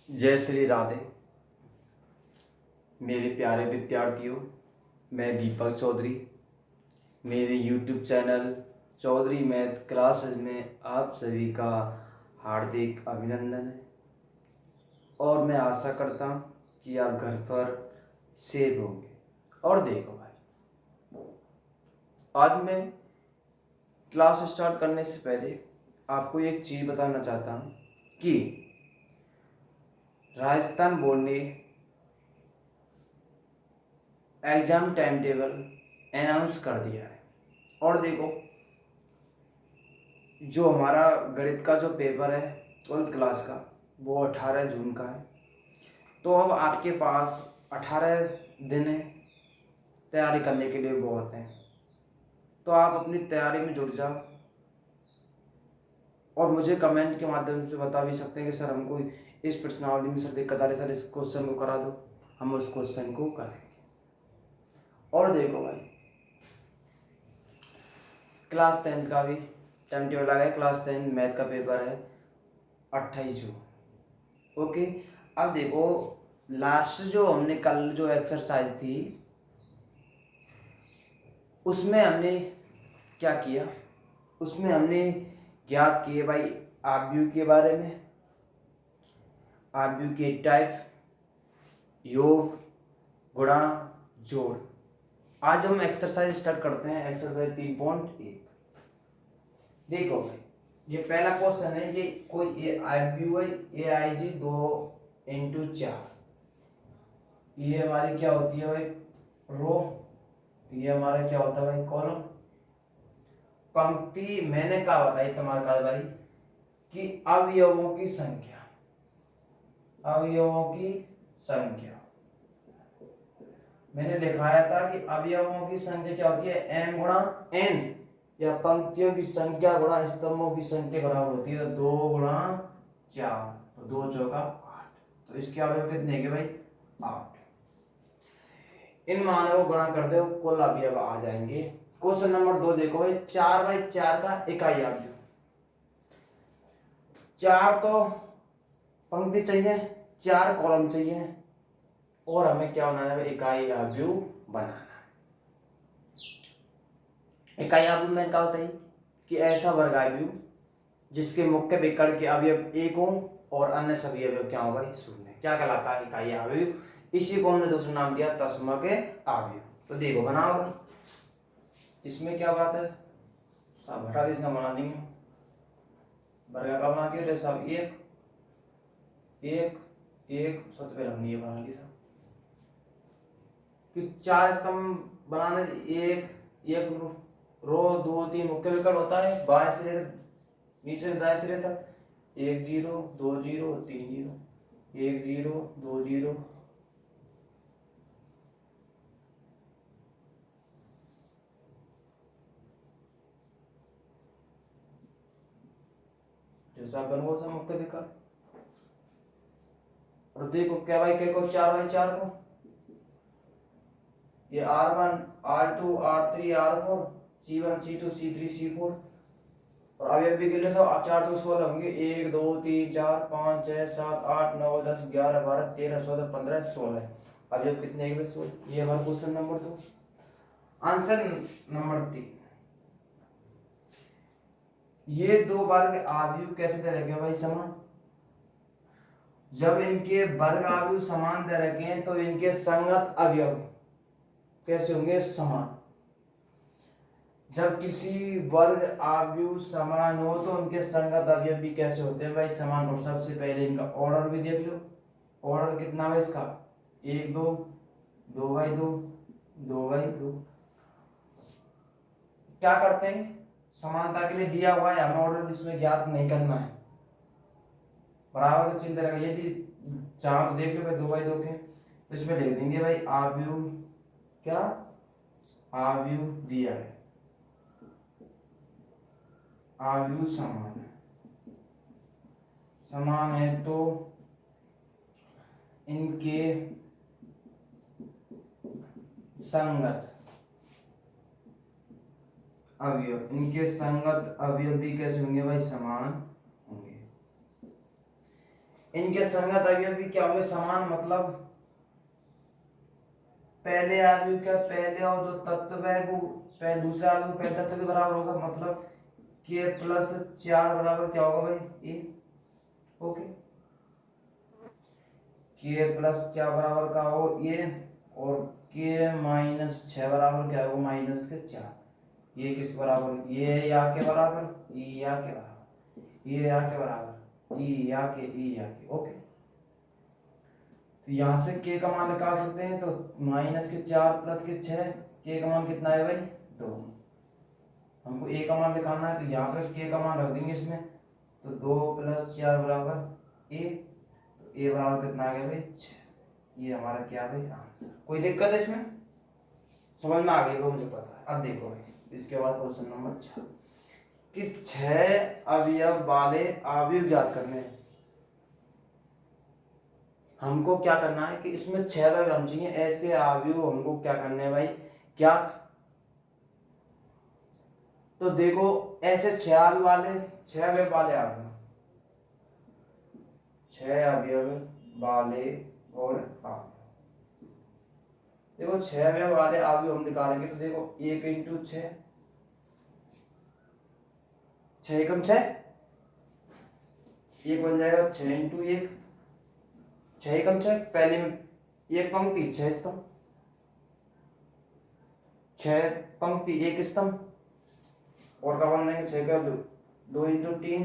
जय श्री राधे। मेरे प्यारे विद्यार्थियों, मैं दीपक चौधरी। मेरे YouTube channel Chaudhary math classes में आप सभी का हार्दिक अभिनंदन है और मैं आशा करता हूँ कि आप घर पर सेफ होंगे। और देखो भाई, आज मैं क्लास स्टार्ट करने से पहले आपको एक चीज़ बताना चाहता हूँ कि राजस्थान बोर्ड ने एग्ज़ाम टाइम टेबल अनाउंस कर दिया है। और देखो, जो हमारा गणित का जो पेपर है 12th क्लास का, वो 18 जून का है। तो अब आपके पास 18 दिन है तैयारी करने के लिए, बहुत हैं। तो आप अपनी तैयारी में जुट जाओ और मुझे कमेंट के माध्यम से बता भी सकते हैं कि सर हमको इस प्रश्नावली में सर दिक्कत आ रही, सर इस क्वेश्चन को करा दो। हम उस क्वेश्चन को करेंगे। और देखो भाई, क्लास 10th का भी टाइम टेबल आ गया। क्लास 10 मैथ का पेपर है 28 जून। ओके, अब देखो, लास्ट जो हमने कल जो एक्सरसाइज थी उसमें हमने क्या किया, उसमें हमने ज्ञात किए भाई आव्यूह के बारे में, आव्यूह के टाइप, योग, गुणा, जोड़। आज हम एक्सरसाइज स्टार्ट करते हैं, एक्सरसाइज 3.1। देखो भाई, ये पहला क्वेश्चन है, ये कोई आव्यूह है, ए आई जी 2 × 4। ये हमारी क्या होती है भाई, रो। ये हमारा क्या होता है भाई, कॉलम। पंक्ति मैंने कहा बताई तुम्हारे काल भाई कि अवयवों की संख्या, अवयवों की संख्या मैंने दिखाया था कि अवयवों की संख्या क्या होती है, m गुणा n, या पंक्तियों की संख्या गुणा स्तंभों की संख्या बराबर होती है 2 × 4। तो 2 चौका 8। तो इसके अवयव कितने के भाई, 8। इन मानों को गुणा कर दो, कुल अवयव आ जाएंगे। क्वेश्चन नंबर 2 देखो भाई, 4/4 का इकाई अवयव। 4 तो पंक्ति चाहिए, 4 कॉलम चाहिए, और हमें क्या बनाना है, इकाई अवयव बनाना है। इकाई अवयव में क्या होता है कि ऐसा वर्ग अवयव जिसके मुख्य विकर्ण के अवयव 1 हो और अन्य सभी अवयव क्या होगा, 0। क्या कहलाता है, इकाई अवयव। इसी को हमने दूसरा नाम दिया तस्मक अवयव। तो देखो बनाओ भाई, इसमें क्या बात है, सब हटा इसका बना देंगे। वर्ग का बना दिया सब, 1 1 1 सबसे पहले हमने ये बना लिया कि 4 स्तंभ बनाने, एक एक रो 2 3 मुख्य विकर्ण होता है, बाएं सिरे नीचे से दाएं सिरे तक 1 0 2 0 3 0, 1 0 2 0, जैसा बन वो सब मुख्य विकर्ण। और देखो क्या भाई, क्या को 4/4 को, ये R1 R2 R3 R4 C1 C2 C3 C4, और अवयव भी गिनने सब 416 होंगे। 1 2 3 4 5 6 7 8 9 10 11 12 13 14 15 16। अवयव कितने हैं, 16। ये हमारा क्वेश्चन नंबर 2। आंसर नंबर 3, ये दो वर्ग अवयव कैसे दे रखे हैं भाई, समान। जब इनके वर्ग अवयव समान दे रखे हैं तो इनके संगत अवयव कैसे होंगे, समान। जब किसी वर्ग अवयव समान हो तो उनके संगत अवयव भी कैसे होते हैं भाई, समान। और सबसे पहले इनका ऑर्डर भी देख लो। ऑर्डर कितना है इसका, 1 2 2/2 2/2। क्या करते हैं, समानता के लिए दिया हुआ है, हमें ऑर्डर इसमें ज्ञात नहीं करना है। बराबर का चिन्ह रहेगा, यदि चाहो तो देख लो भाई 2/2 के, तो इसमें लिख देंगे भाई अवयव, क्या अवयव दिया है, अवयव समान है, समान है तो इनके संगत अवयव, इनके संगत अवयव भी कैसे होंगे भाई, समान होंगे। इनके संगत अवयव भी क्या हुए, समान, मतलब पहले अवयव का पहले और जो तत्व है वो पहले दूसरे अवयव पहले तत्व के बराबर होगा, मतलब के प्लस 4 बराबर क्या होगा भाई, ए। ओके, के प्लस क्या बराबर का हो, ए, और के माइनस 6 बराबर क्या होगा, माइनस के 4। ये किस बराबर, ये या के बराबर, ई या के बराबर, ये या के बराबर, ई या के, ई या के। ओके, तो यहाँ से के का मान निकाल सकते हैं, तो माइनस के 4 प्लस के 6, के का मान कितना है भाई, 2। हमको ए का मान निकालना है, तो यहाँ पर के का मान रख देंगे इसमें, तो 2 प्लस 4 बराबर ए, तो ए बराबर कितना आ गया भाई, 6। ये हमारा क्या भाई आंसर। कोई दिक्कत है इसमें, समझ में आ गई को मुझे पता है। अब देखो भाई, इसके बाद क्वेश्चन नंबर 6 कि 6 अवयव वाले अवयव ज्ञात करने हैं। हमको क्या करना है कि इसमें 6 अवयव हम चाहिए, ऐसे अवयव हमको क्या करने हैं भाई, ज्ञात। तो देखो ऐसे 6 अवयव वाले, 6 अवयव वाले अवयव, 6 अवयव वाले और अवयव, देखो 6 अवयव वाले अवयव हम निकालेंगे, तो देखो 1 इंटू 6, 6 एकम 6, एक बन जाएगा 6 इंटू 1, 6 एकम 6, पहले में एक पंक्ति 6 स्तंभ, 6 पंक्ति 1 स्तंभ, और का बन जाएंगे 6 का 2 इंटू 3,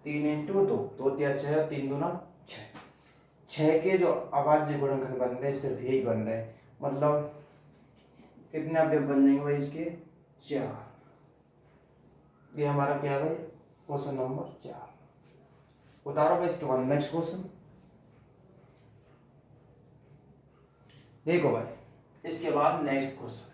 3 इंटू 2, 2 तिया 6, 3 दूना 6। 6 के जो अभाज्य गुणनखंड बन रहे हैं सिर्फ यही बन रहे हैं, मतलब कितने अवयव बन जाएंगे भाई इसके, 4। ये हमारा क्या है भाई, क्वेश्चन नंबर 4। उतारो भाई इसके बाद नेक्स्ट क्वेश्चन। देखो भाई इसके बाद नेक्स्ट क्वेश्चन,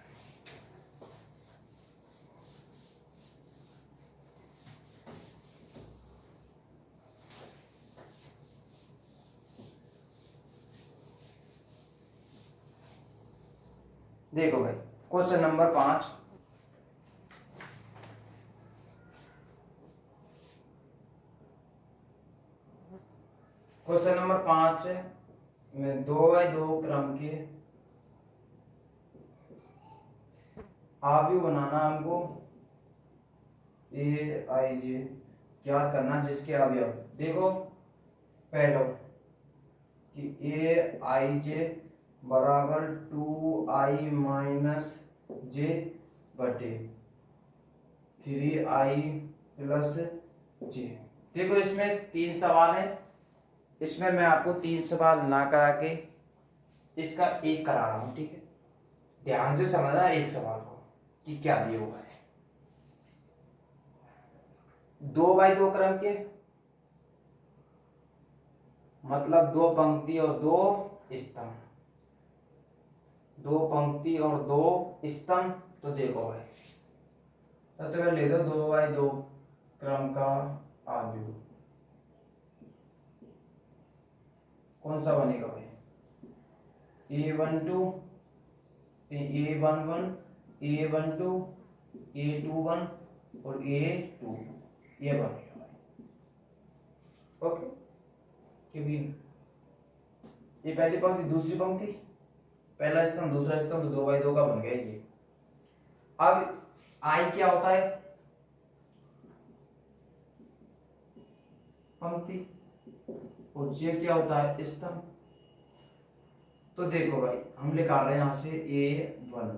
देखो भाई क्वेश्चन नंबर 5। क्वेश्चन नंबर 5 में 2x2 क्रम के अवयव बनाना हमको, ए आई जे याद करना, जिसके अवयव देखो पहला कि ए आई जे बराबर 2i माइनस जे बटे 3i प्लस जे। देखो इसमें 3 सवाल है, इसमें मैं आपको 3 सवाल ना करा के इसका एक करा रहा हूं, ठीक है। ध्यान से समझना एक सवाल को कि क्या दिया हुआ है। 2x2 क्रम के मतलब 2 पंक्ति और 2 स्तंभ, 2 पंक्ति और 2 स्तंभ। तो देखो भाई सबसे पहले ले दो 2x2 क्रम का अवयव, कौन सा बनेगा भाई, a12, a11, a12, a21 और a2, ये बनेगा भाई। ओके, क्योंकि ये पहली पंक्ति दूसरी पंक्ति पहला स्तंभ दूसरा स्तंभ, 2x2 का बन गया ये। अब आई क्या होता है, पंक्ति, और जे क्या होता है, स्तंभ। तो देखो भाई हम लिखा रहे हैं यहां से a11,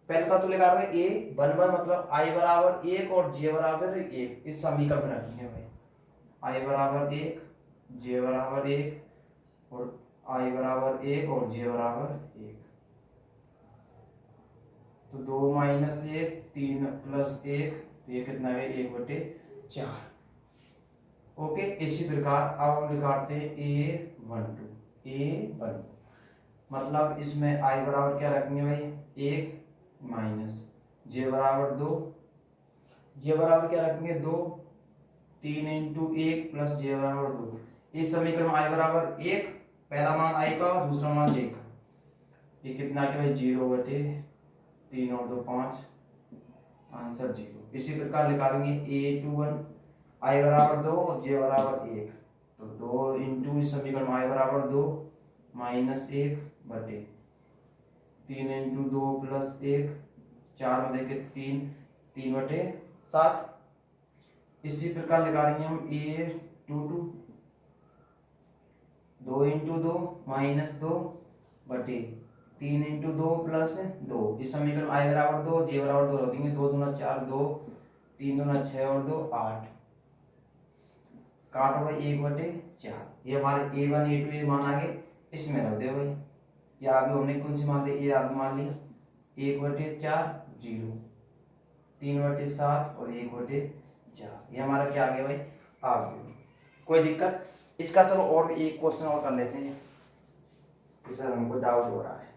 पहले का तो लिखा रहे हैं a11 मतलब i बराबर 1 और j बराबर 1, इस समीकरण में रखेंगे भाई, i बराबर 1, j बराबर 1 और i बराबर 1 और j बराबर 1। तो 2 माइनस 1, 3 प्लस 1, तो ये कितना है 1/4। ओके, इसी प्रकार अब हम लिखाते हैं a12 मतलब इसमें i बराबर क्या रखेंगे भाई 1 माइनस j बराबर 2, j बराबर क्या रखेंगे 2, 3 इंटू 1 प्लस j बराबर 2। इस समीकरण में i बराबर 1, पहला मान i का दूसरा मान j का, ये कितना क्या भाई 0/3 और 2 5, आंसर 0। इसी प्रकार निकालेंगे a21 आई बराबर 2 और जे बराबर 1, तो 2 इंटू इस समीकरण में आई बराबर 2 माइनस 1 बटे 3 इंटू 2 प्लस 1, 4 में देखे 3, 3 बटे 7। इसी प्रकार निकालेंगे हम ए टू टू 2 इंटू 2 माइनस 2 बटे 3 इंटू 2 प्लस 2। इस समीकरण आई बराबर 2 जे बराबर 2 रख देंगे, 2 दूना 4, 2 3 दूना 6 और 2 8, काटो भाई 1 बटे 4। ये हमारे a1 a2 ये मान आ गए, इसमें रख दे भाई। या अभी हमने कौन सी मान ली, ये आप मान लिया 1 बटे 4 0, 3 बटे 7 और 1 बटे 4। ये हमारा क्या आ गया भाई, आ गया। कोई दिक्कत? इसका सर और भी एक क्वेश्चन और कर लेते हैं, सर हमको डाउट हो रहा है।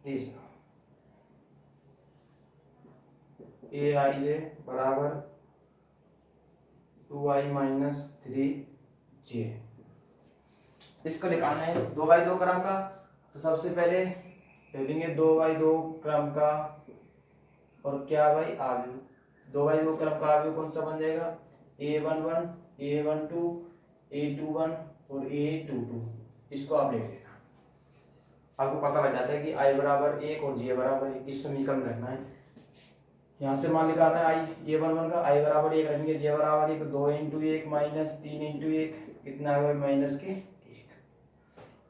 तीसरा ए आई जे बराबर 2i माइनस 3j, इसको निकालना है 2/2 क्रम का। तो सबसे पहले ले लेंगे 2/2 क्रम का, और क्या भाई आव्यूह, 2/2 क्रम का आव्यूह कौन सा बन जाएगा, a11 a12 a21 और a22। इसको आप लिख लेना, आपको पता लग जाता है कि i बराबर 1 और j बराबर 1। इस समीकरण में रखना है, यहाँ से मान निकालना है i a11 का, i बराबर 1 रखेंगे, j बराबर 1, 2 इंटू 1 माइनस 3 इंटू 1 कितना आ गया माइनस के 1।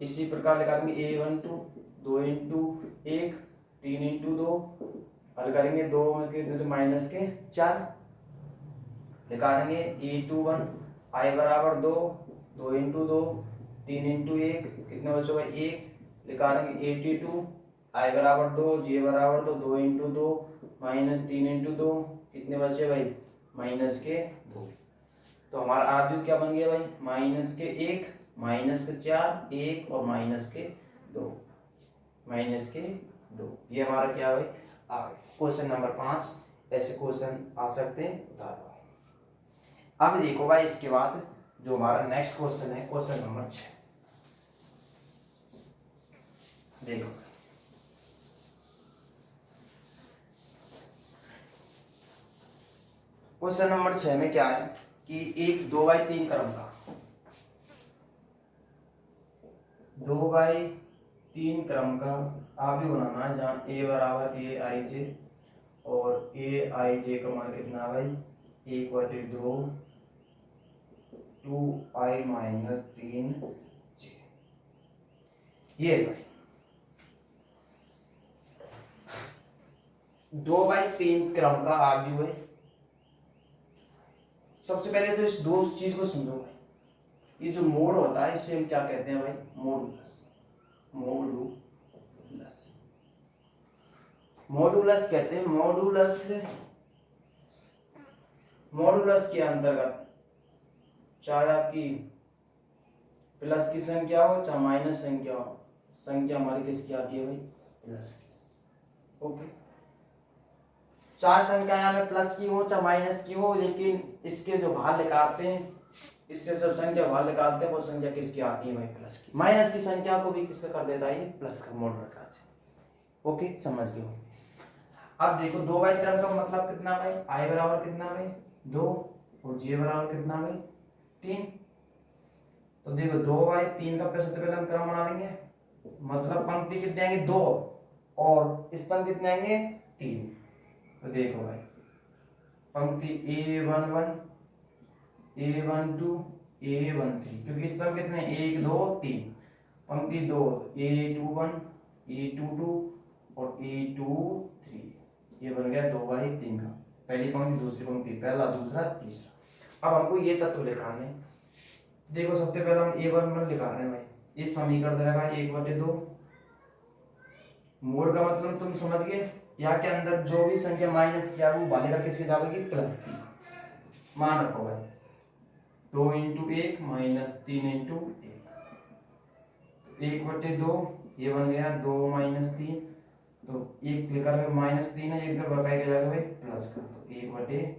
इसी प्रकार निकालेंगे a12 2 इंटू 1 3 इंटू 2, हल करेंगे 2 के माइनस के 4, निकालेंगे a21 i बराबर 2 2 इंटू 2 3 इंटू 1 कितना बचेगा 1, निकालेंगे 82 i बराबर 2 j बराबर 2 इंटू 2 माइनस 3 इंटू 2 कितने बचे भाई माइनस के 2। तो हमारा आव्यूह क्या बन गया भाई, माइनस के 1 माइनस के 4 1 और माइनस के 2, माइनस के 2। ये हमारा क्या भाई आ गया। क्वेश्चन नंबर 5 ऐसे क्वेश्चन आ सकते हैं, बता दो। अब देखो भाई इसके बाद जो हमारा नेक्स्ट क्वेश्चन है, क्वेश्चन नंबर 6। देखो क्वेश्चन नंबर 6 में क्या है कि एक 2/3 क्रम का 2/3 क्रम का आव्यूह बनाना है, जहाँ a बराबर a आई जे और a आई जे का मान कितना है भाई 1/2 2i माइनस 3j। ये भाई 2/3 क्रम का आव्यूह है। सबसे पहले तो इस दो चीज को समझो भाई, ये जो मोड होता है इसे हम क्या कहते हैं भाई, मॉडुलस। मॉडुलस मॉडुलस कहते हैं। मॉडुलस के अंतर्गत चाहे आपकी प्लस की संख्या हो चाहे माइनस संख्या हो, संख्या हमारी किसकी आती है भाई, प्लस की। ओके, चार संख्याएं में प्लस की हो चाहे माइनस की हो, लेकिन इसके जो भाग निकालते हैं, इससे सब संख्या भाग निकालते हैं, वो संख्या किसकी आती है भाई, प्लस की। माइनस की संख्या को भी किसका कर देता है, ये प्लस का मॉडुलस आ। ओके, समझ गए हो। अब देखो 2/3 क्रम का मतलब कितना भाई, आई बराबर कितना भाई 2 और जे बराबर कितना भाई 3। तो देखो 2/3 का सबसे पहले हम क्रम बना लेंगे, मतलब पंक्ति कितने आएंगे 2 और स्तंभ कितने आएंगे 3। तो देखो भाई पंक्ति a11 a12 a13, क्योंकि स्तंभ कितने 1 2 3। पंक्ति 2 a21 a22 और a23। ये बन गया 2/3 का, पहली पंक्ति दूसरी पंक्ति, पहला दूसरा तीसरा। अब हमको ये तत्व लिखाने, देखो सबसे पहले हम a11 लिखा रहे हैं भाई, इस समीकरण रहेगा 1/2। मोड का मतलब तुम समझ गए, यहाँ के अंदर जो भी संख्या माइनस किया वो बालिका किसकी जाएगी, प्लस की। मान रखो भाई 2 इंटू 1 माइनस 3 इंटू 1/2, ये बन गया 2 माइनस 3। तो एक लेकर माइनस 3 है, एक इधर बकाई के जाएगा भाई प्लस का, तो 1/2।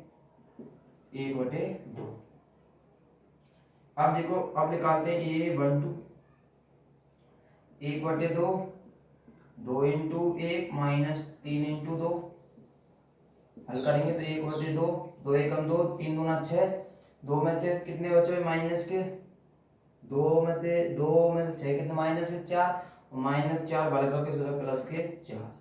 अब देखो अब निकालते हैं a12 1/2, 2 इंटू 1 माइनस 3 इंटू 2, हल करेंगे तो 1/2 दो एकम दो, तीन दूना छः, दो में थे कितने बचे माइनस के, दो में से छः कितने माइनस के चार, माइनस चार बार करके सोचा प्लस के चार,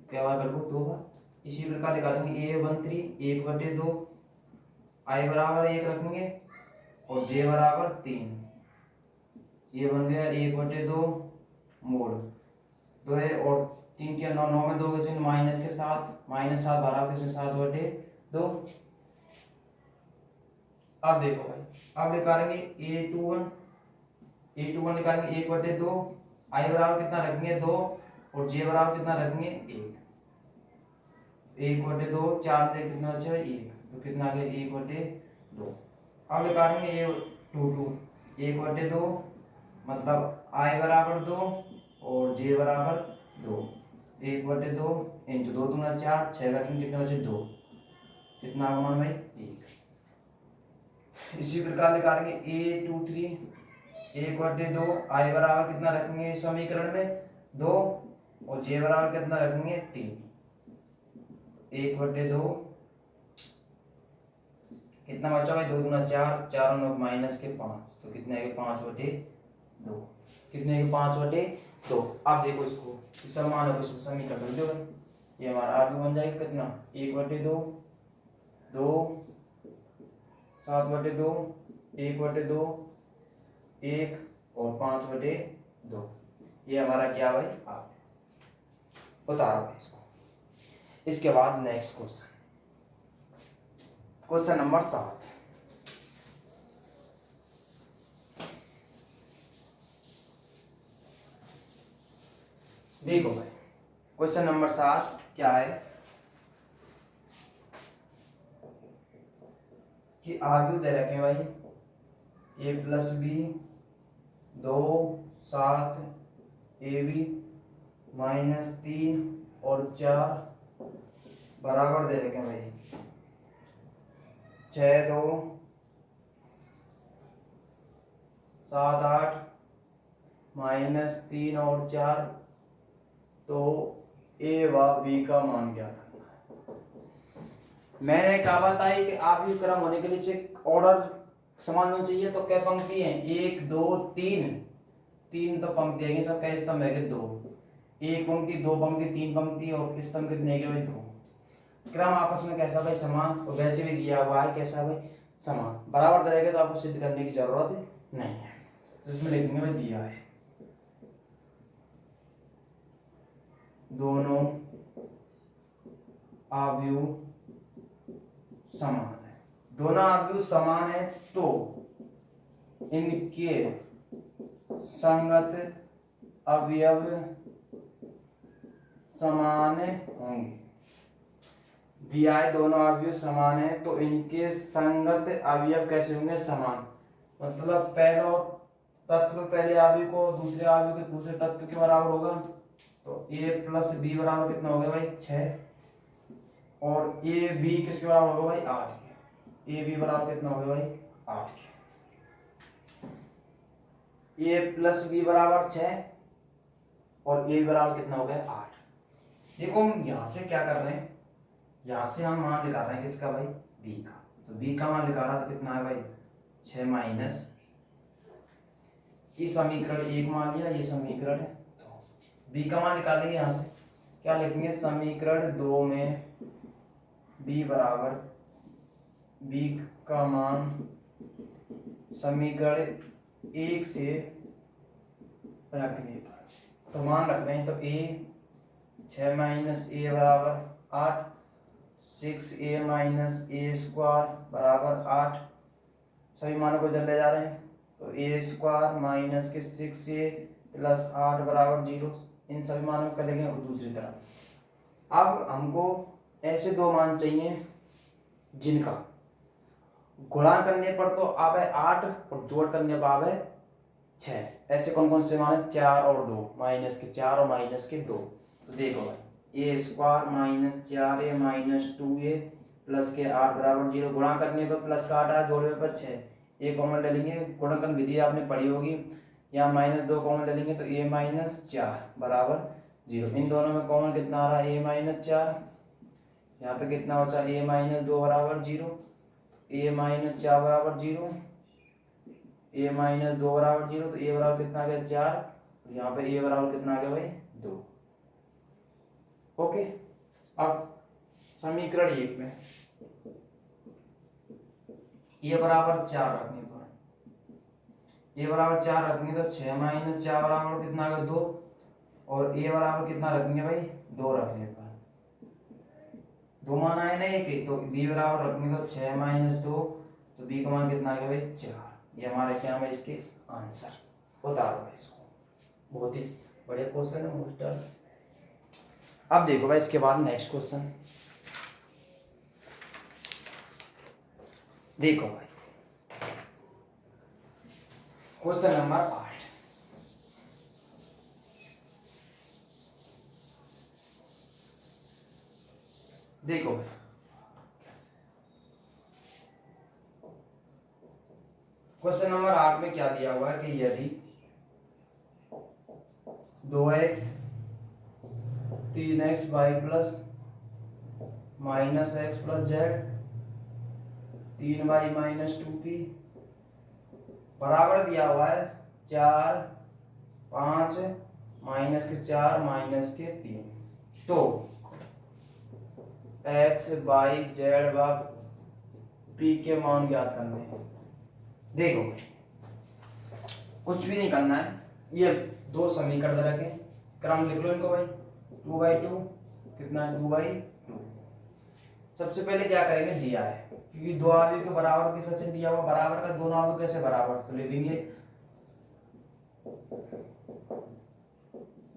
क्या बार कर दो बार। इसी प्रकार निकालेंगे A13 एक बटे दो, I बराबर एक रखेंगे और J बराबर तीन, ये बन गया एक बटे दो मोड़ दो है और तीन के नौ, नौ में दो के चिन्ह माइनस के साथ, माइनस सात बराबर किसके सात बटे दो। अब देखो भाई, अब निकालेंगे A21 निकालेंगे एक बटे दो, I बराबर कितना रखेंगे दो और J बराबर कितना रखेंगे एक, एक बटे दो, चार में कितना बचा एक, तो कितना आ गया एक बटे दो। अब निकालेंगे A22 एक बटे दो, मतलब I बराबर दो और J बराबर दो, एक बटे दो इंटू दो दूना चार, छः घटे कितने बचे दो, कितना आगा मान भाई एक। इसी प्रकार निकालेंगे A23 एक बटे दो, I बराबर कितना रखेंगे समीकरण में दो और J बराबर कितना रखेंगे तीन, एक बटे दो, कितना बचा भाई दो दूना चार, चार और माइनस के पाँच, तो कितने आएगा पाँच बटे दो, कितने आएगा पाँच बटे दो। अब देखो इसको समान है, इसको समीकरण दो, ये हमारा आगे बन जाएगा कितना एक बटे दो, दो सात बटे दो, एक बटे दो, एक और पाँच बटे दो, ये हमारा क्या भाई आप उतारो इसको। इसके बाद नेक्स्ट क्वेश्चन, क्वेश्चन नंबर 7, देखो भाई क्वेश्चन नंबर 7 क्या है कि आगे दे रखे हैं भाई ए प्लस बी दो सात ए बी माइनस तीन और चार बराबर दे रखे हैं भाई छः दो सात आठ माइनस तीन और चार, तो ए व बी का मान क्या था। मैंने कहा बताई कि आप ये क्रम होने के लिए चेक ऑर्डर समान होना चाहिए, तो क्या पंक्ति है एक दो तीन, तीन तो पंक्ति आएगी सब, क्या स्तंभ है दो, एक पंक्ति दो पंक्ति तीन पंक्ति और स्तंभ कितने के भाई दो। क्रम आपस में कैसा भाई समान, तो वैसे भी दिया हुआ है कैसा भाई समान, बराबर रहेगा तो आपको सिद्ध करने की जरूरत नहीं है, तो इसमें लिखेंगे भाई दिया है दोनों आव्यूह समान है, दोनों आव्यूह समान है तो इनके संगत अवयव समान होंगे। दिया है दोनों अवयव समान है तो इनके संगत अवयव कैसे होंगे समान, मतलब पहला तत्व पहले अवयव को दूसरे अवयव के दूसरे तत्व के बराबर होगा, तो a प्लस बी बराबर कितना हो गया भाई 6 और ए बी किसके बराबर होगा भाई 8 के, ए बी बराबर कितना हो गया भाई 8 के, a प्लस बी बराबर 6 और ए बराबर कितना हो गया 8। देखो हम यहाँ से क्या कर रहे हैं, यहाँ से हम मान निकाल रहे हैं किसका भाई b का, तो b का मान निकाला तो कितना है भाई 6 माइनस, ये समीकरण एक मान लिया, ये समीकरण है b का मान निकालेंगे यहाँ से क्या लिखेंगे समीकरण 2 में b बराबर b का मान समीकरण 1 से रखने पर, तो मान रख रहे हैं तो a 6 माइनस a बराबर 8, 6a माइनस a स्क्वायर बराबर 8, सभी मानों को इधर ले जा रहे हैं तो a स्क्वायर माइनस के 6a प्लस 8 बराबर 0, इन सभी मानों को लेंगे दूसरी तरफ। अब हमको ऐसे दो मान चाहिए जिनका गुणा करने पर तो आवे 8 और जोड़ करने पर आवे 6। ऐसे कौन कौन से मान है 4 और 2, माइनस के 4 और माइनस के 2। तो देखो भाई a square minus 4a minus 2a plus के 8 बराबर 0, गुणा करने पर प्लस का 8 जोड़ने पर 6, ए कॉमन ले लेंगे, गुणनखंड विधि आपने पढ़ी होगी, यहाँ माइनस 2 कॉमन ले लेंगे तो a माइनस 4 बराबर 0, इन दोनों में कॉमन कितना आ रहा है a माइनस 4, यहाँ पे कितना बचा, a माइनस 2 बराबर 0, a माइनस 4 बराबर 0, a माइनस 2 बराबर 0, तो a बराबर कितना आ गया 4, यहाँ पे a बराबर कितना आ गया भाई 2। ओके, अब समीकरण 1 में a बराबर 4 रखने पर, a बराबर 4 रखेंगे तो 6 माइनस 4 बराबर कितना आ गया 2, और a बराबर कितना रखेंगे भाई 2 रखने पर, 2 मान आए ना एक ही, तो b बराबर रखेंगे तो 6 माइनस 2, तो b का मान कितना आ गया भाई 4। ये हमारे क्या है इसके आंसर। उतारो भाई इसको, बहुत ही बढ़िया क्वेश्चन है मोस्टर। अब देखो भाई इसके बाद नेक्स्ट क्वेश्चन, देखो भाई क्वेश्चन नंबर 8। देखो क्वेश्चन नंबर 8 में क्या दिया हुआ है कि यदि 2x 3x y plus minus x plus Z 3y minus 2p बराबर दिया हुआ है 4 5 माइनस के 4 माइनस के 3, तो x y z व p के मान ज्ञात करने हैं। देखो कुछ भी नहीं करना है, ये दो समीकरण रखें, क्रम लिख लो इनको भाई, 2/2 कितना है 2/2। सबसे पहले क्या करेंगे, दिया है क्योंकि दो आव्यूह के बराबर किसका चिन्ह दिया हुआ, बराबर का दोनों आव्यूह कैसे बराबर, तो ले देंगे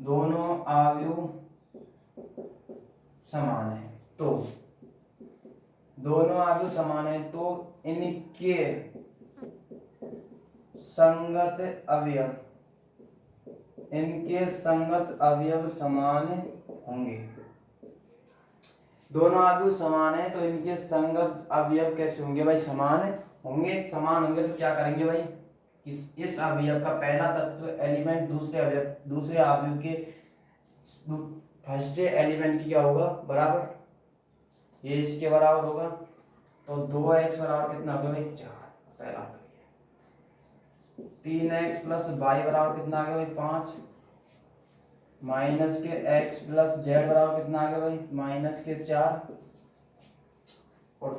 दोनों आव्यूह समान है, तो दोनों आव्यूह समान है तो इनके संगत अवयव, इनके संगत अवयव समान होंगे। दोनों आव्यूह समान है तो इनके संगत अवयव कैसे होंगे भाई, समान होंगे। समान होंगे तो क्या करेंगे भाई, इस अवयव का पहला तत्व एलिमेंट दूसरे आव्यूह के फर्स्ट एलिमेंट की क्या होगा बराबर, ये इसके बराबर होगा, तो 2x बराबर कितना होगा भाई 4, पहला तो 3x प्लस वाई बराबर कितना आ गया भाई 5, माइनस के x प्लस जेड बराबर कितना आ गया भाई माइनस के 4, और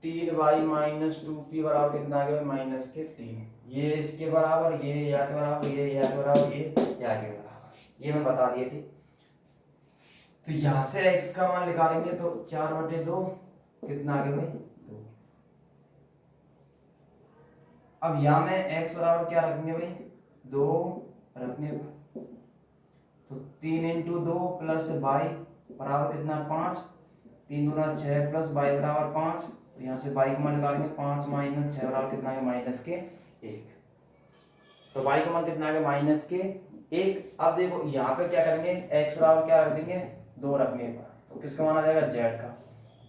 3y माइनस 2p बराबर कितना आ गया भाई माइनस के 3। ये इसके बराबर, ये या के बराबर, ये या के बराबर, ये या के बराबर, ये मैं बता दिए थे। तो यहाँ से x का मान निकालेंगे तो 4/2 कितना आ गया भाई 2। अब यहाँ में x बराबर क्या रखेंगे भाई 2 रखने, तो 3 × 2 प्लस वाई बराबर कितना 5, 3 दूना 6 प्लस वाई बराबर 5, तो यहाँ से वाई का मान निकालेंगे 5 माइनस 6 बराबर कितना है माइनस के 1, तो वाई का मान कितना आ गया माइनस के 1। अब देखो यहाँ पे क्या करेंगे, x बराबर क्या रख देंगे 2 रखने पर, तो किसका मान आ जाएगा z का,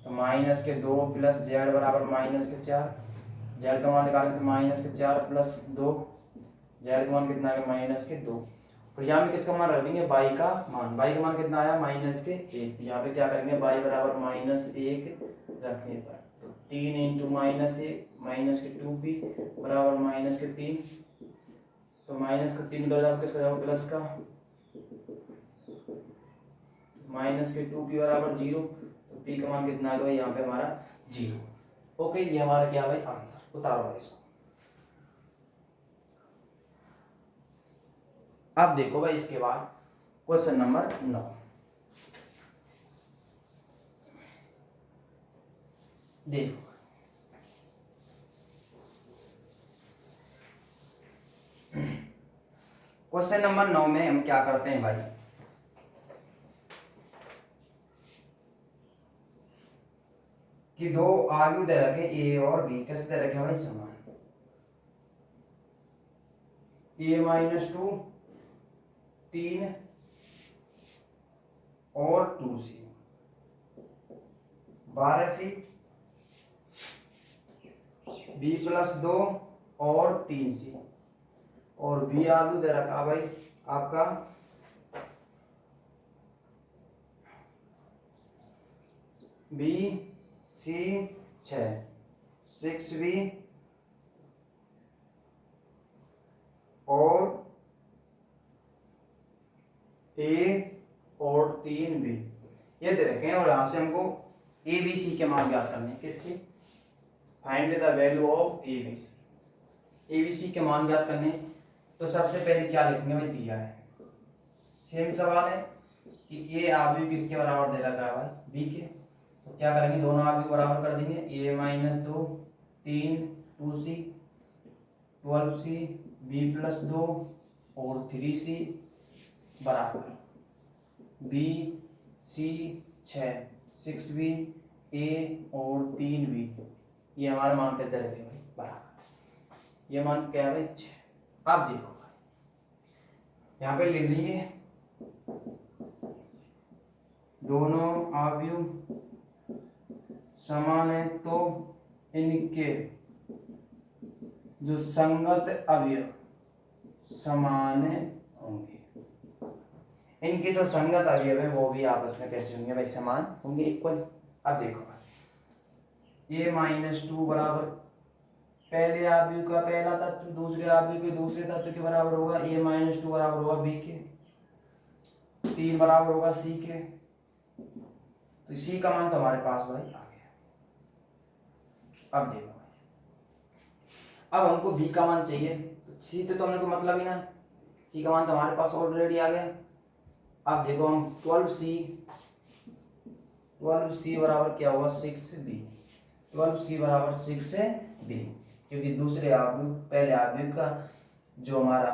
तो माइनस के 2 प्लस z बराबर माइनस के 4, z का मान निकालेंगे तो माइनस के 4 प्लस 2, z का मान कितना आ गया माइनस के 2, और यहाँ पे किसका मान रख देंगे y का मान कितना आया माइनस के 1, यहाँ पे क्या करेंगे y बराबर -1 रखने पर, तो 3 × -1 माइनस के 2p बराबर माइनस के 3, तो माइनस का 3 उधर जाओ किसका जाओ प्लस का, माइनस के 2p बराबर 0, तो p का मान कितना आ गया यहाँ पे हमारा 0। ओके, ये हमारा क्या भाई आंसर। उतारो भाई इसको। अब देखो भाई इसके बाद क्वेश्चन नंबर 9, देखो क्वेश्चन नंबर 9 में हम क्या करते हैं भाई, कि दो आव्यूह दे रखे ए और बी, कैसे दे रखे भाई समान, a-2 3 और 2c 12c, b प्लस 2 और 3c, और बी आव्यूह दे रखा भाई आपका बी सी 6, 6B और A और 3B ये दे रखे हैं। और यहाँ से हमको ए बी सी के मान ज्ञात करने हैं। किसके? Find the value of A B C. A B C के मान ज्ञात करने हैं। तो सबसे पहले क्या लिखेंगे भाई? दिया है, सेम सवाल है कि ए आव्यूह किसके बराबर दे रखा है भाई? बी के। तो क्या करेंगे? दोनों आव्यूह बराबर कर देंगे। ए minus 2 3 2C 12C B plus 2 और 3C बराबर बी सी 6 6B A और 3B। ये हमारा मान कितना रहेगा भाई? बराबर। ये मान क्या है भाई? 6। अब देखो भाई यहाँ पे लिख लीजिए दोनों आव्यूह समान है तो इनके जो संगत अवयव समान होंगे। इनके जो संगत अवयव है वो भी आपस में कैसे होंगे भाई? समान होंगे, इक्वल। अब देखो ए माइनस 2 बराबर पहले आव्यूह का पहला तत्व दूसरे आव्यूह के दूसरे तत्व के बराबर होगा। ए माइनस 2 बराबर होगा बी के, 3 बराबर होगा सी के। तो सी का मान तो हमारे पास भाई आ गया। अब देखो अब हमको बी का मान चाहिए। तो सी तो हमने को मतलब ही ना, सी का मान तो हमारे पास ऑलरेडी आ गया। अब देखो हम 12C बराबर क्या होगा? 6B। 12C बराबर 6B क्योंकि दूसरे आव्यूह पहले आव्यूह का जो हमारा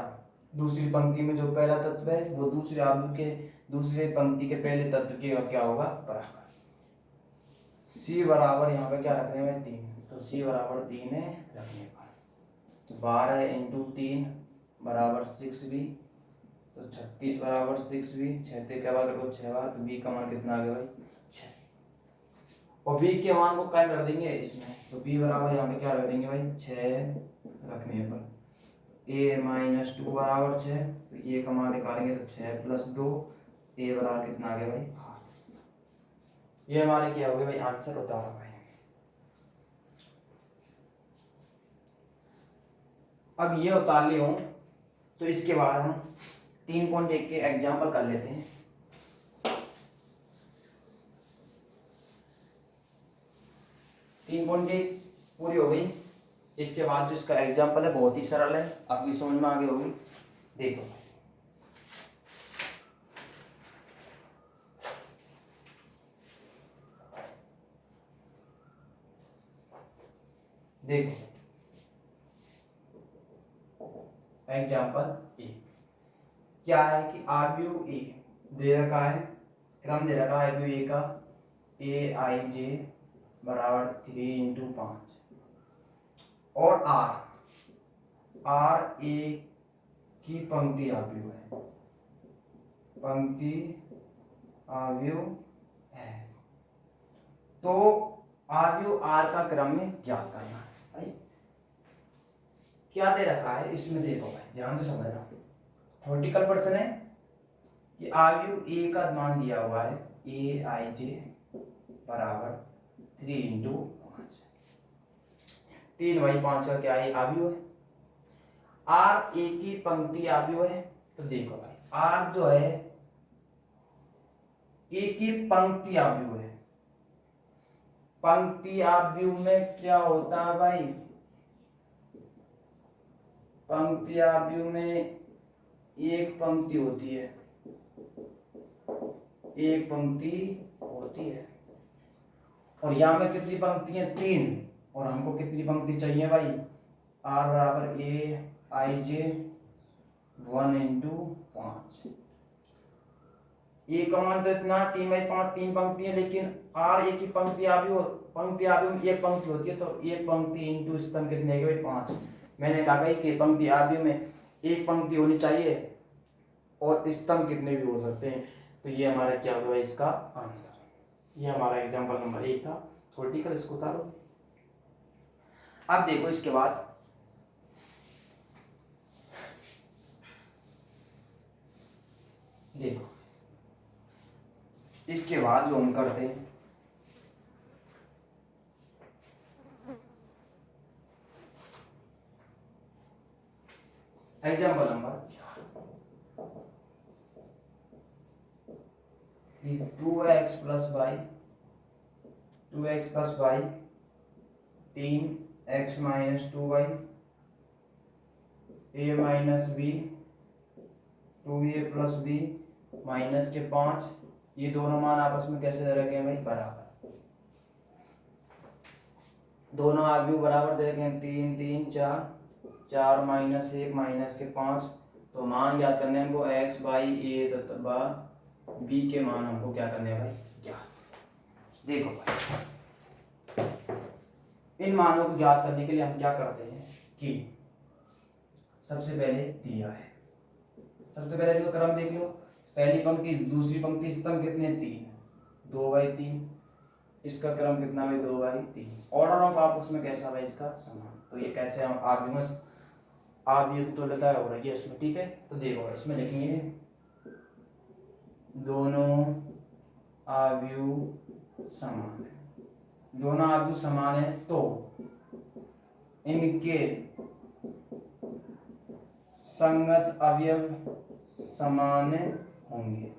दूसरी पंक्ति में जो पहला तत्व है वो दूसरे आव्यूह के दूसरे पंक्ति के पहले तत्व के क्या होगा? बराबर। C बराबर यहाँ पे क्या रखने में? 3। तो C बराबर 3 है रखने पर 12 इंटू 3 बराबर 6B। तो 36 बराबर 6B। 6 के बाद रखो 6 बार। तो B का मान कितना आ गया भाई? 6। और B के मान को क्या कर देंगे इसमें? तो B बराबर यहाँ पे क्या रख देंगे भाई? 6 रखने पर A माइनस 2 बराबर 6। तो A का मान निकालेंगे तो 6 प्लस 2 A बराबर कितना आ गया भाई? 8। ये हमारे क्या हो गया भाई? आंसर उतारा भाई। अब ये उतार लिए हों तो इसके बाद हम 3.1 के एग्जाम्पल कर लेते हैं। तीन पॉइंट पूरी हो गई। इसके बाद जो इसका एग्जाम्पल है बहुत ही सरल है, आपकी समझ में आगे होगी। देखो देखो एग्जाम्पल ए क्या है कि आव्यूह ए दे रखा है, क्रम दे रखा है आव्यूह ए का ए आई जे बराबर 3 इंटू 5 और आर ए की पंक्ति आव्यूह है, पंक्ति आव्यूह है। तो आव्यूह आर का क्रम में ज्ञात करना है भाई। क्या दे रखा है इसमें? देखो भाई ध्यान से समझना। थ्योरेटिकल पर्सन है कि आव्यूह ए का मान दिया हुआ है ए आई जे बराबर 3 इंटू 5। 3/5 का क्या है? आव्यूह है। आर ए की पंक्ति आव्यूह है। तो देखो भाई आर जो है ए की पंक्ति आव्यूह है। पंक्ति आव्यूह में क्या होता है भाई? पंक्ति आव्यूह में एक पंक्ति होती है, एक पंक्ति होती है। और यहाँ में कितनी पंक्ति है? 3। और हमको कितनी पंक्ति चाहिए भाई? आर बराबर ए आई जे 1 इंटू 5। ए का मान तो इतना 3/5 3 पंक्ति है, लेकिन आर ए की पंक्ति आव्यूह में एक पंक्ति होती है। तो एक पंक्ति इंटू स्तंभ कितने के भाई? 5। मैंने कहा भाई कि पंक्ति आव्यूह में एक पंक्ति होनी चाहिए और स्तंभ कितने भी हो सकते हैं। तो ये हमारा क्या होगा इसका आंसर। ये हमारा एग्जांपल नंबर 1 था। थ्योरेटिकल इसको उतारो। अब देखो इसके बाद देखो इसके बाद जो हम करते हैं example number 2x plus y 3x minus 2y a minus B 2a plus B minus के 5। ये दोनों मान आपस में कैसे दे रखे हैं भाई? बराबर। दोनों आर्ग्यू बराबर दे रखे हैं, 3 3 4 4 माइनस 1 माइनस के 5। तो मान याद करने हैं हमको x बाई ए तथा बी के मान हमको क्या करने हैं भाई? ज्ञात। देखो भाई, इन मानों को ज्ञात करने के लिए हम क्या करते हैं कि सबसे पहले दिया है, सबसे पहले जो क्रम देख लो, पहली पंक्ति दूसरी पंक्ति स्तंभ कितने? 3, 2/3। इसका क्रम कितना भाई? 2/3। ऑर्डर ऑफ आपस में कैसा भाई? इसका समान। तो ये कैसे हम आव्यूह हो रही है इसमें, ठीक है। तो देखो इसमें लिखेंगे दोनों आव्यूह समान है। दोनों आव्यूह समान है तो इनके संगत अवयव समान होंगे।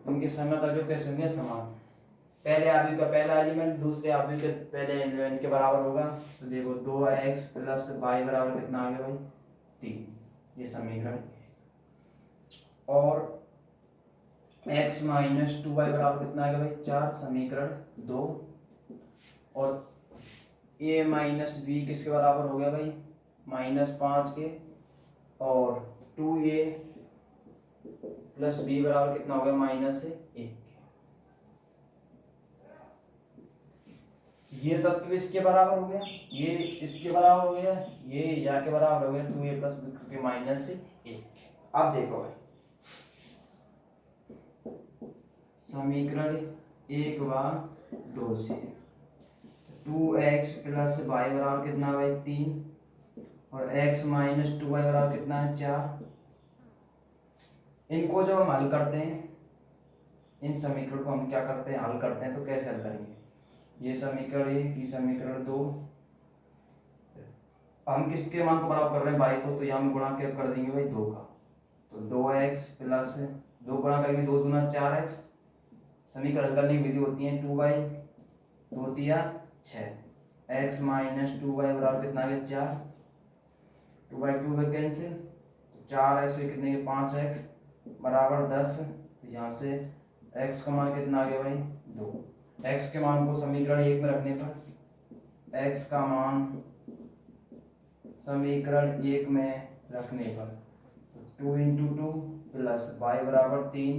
इनके संगत अवयव कैसे होंगे? समान। पहले आव्यूह का पहला एलिमेंट दूसरे आव्यूह के पहले एलिमेंट के बराबर होगा। तो देखो 2x प्लस वाई बराबर कितना आ गया भाई? 3। ये समीकरण। और x माइनस 2y बराबर कितना आ गया भाई? 4। समीकरण 2। और a माइनस बी किसके बराबर हो गया भाई? -5 के। और 2a प्लस बी बराबर कितना हो गया? -1। ये तत्व इसके बराबर हो गया, ये इसके बराबर हो गया, ये या के बराबर हो गया 2a प्लस बी के -1। अब देखो भाई समीकरण 1 व 2 से 2x प्लस वाई बराबर कितना भाई? 3। और x माइनस 2y बराबर कितना है? 4। इनको जब हम हल करते हैं, इन समीकरण को हम क्या करते हैं? हल करते हैं। तो कैसे हल करेंगे? ये समीकरण 1, ये समीकरण 2, हम किसके मान को बराबर कर रहे हैं? y को। तो यहाँ में गुणा क्या कर देंगे भाई? 2 का। तो 2x प्लस 2 गुणा करेंगे 2 दूना 4x। समीकरण करने की विधि होती है 2y 2 तिया 6। x माइनस 2y बराबर कितना आ गया? 4। 2/2 में कैंसिल, 4x हुई कितने के? 5x बराबर 10। तो यहाँ से x का मान कितना आ गया भाई? 2। x के मान को समीकरण 1 में रखने पर x का मान समीकरण 1 में रखने पर 2 × 2 प्लस y बराबर 3,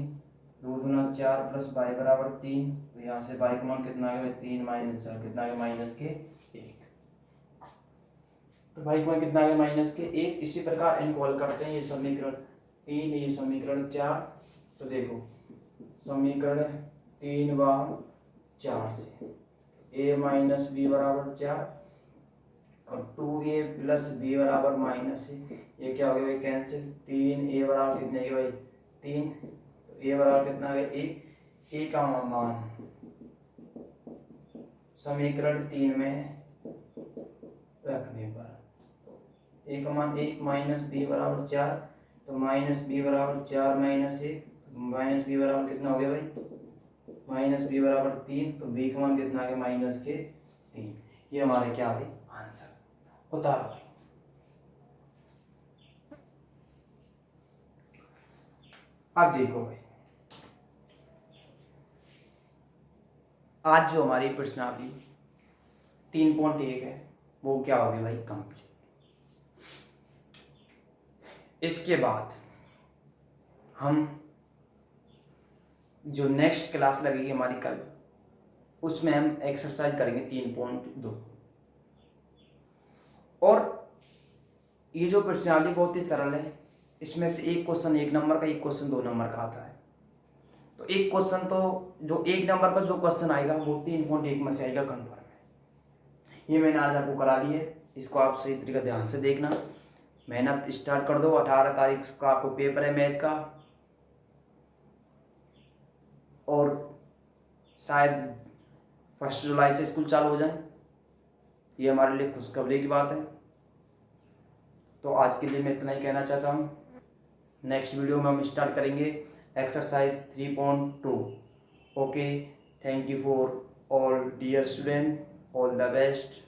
2 दूना 4 प्लस y बराबर 3। तो यहाँ से y का मान कितना आ गया? 3 माइनस 4 कितना आ गया? -1। तो y का मान कितना आ गया? -1। इसी प्रकार इनको हल करते हैं। ये समीकरण 3, ये समीकरण 4। तो देखो समीकरण 3 व 4 से a माइनस बी बराबर 4 और 2a प्लस बी बराबर -1। ये क्या हो गया भाई? कैंसिल। 3a बराबर कितने के भाई? 3। तो a बराबर कितना आ गया? 1। a का मान समीकरण 3 में रखने पर a का मान 1 माइनस बी बराबर 4। तो माइनस बी बराबर 4 माइनस 1, माइनस बी बराबर कितना हो गया भाई? माइनस बी बराबर 3। तो बी का मान कितना आ गया? -3। ये हमारे क्या है? आंसर होता है। अब देखो भाई, आज जो हमारी प्रश्नावली 3.1 है वो क्या होगी भाई? कंप्लीट। इसके बाद हम जो नेक्स्ट क्लास लगेगी हमारी कल, उसमें हम एक्सरसाइज करेंगे 3.2। और ये जो प्रश्नावली बहुत ही सरल है। इसमें से एक क्वेश्चन 1 नंबर का, एक क्वेश्चन 2 नंबर का आता है। तो एक क्वेश्चन तो जो 1 नंबर का जो क्वेश्चन आएगा वो 3.1 में से आएगा कन्फर्म। ये मैंने आज आपको करा दी है। इसको आप सही तरीके ध्यान से देखना, मेहनत स्टार्ट कर दो। 18 तारीख का आपको पेपर है मैथ का, और शायद 1 जुलाई से स्कूल चालू हो जाए। ये हमारे लिए खुशखबरी की बात है। तो आज के लिए मैं इतना ही कहना चाहता हूँ। नेक्स्ट वीडियो में हम स्टार्ट करेंगे exercise 3.2। Okay, thank you for all dear student, all the best.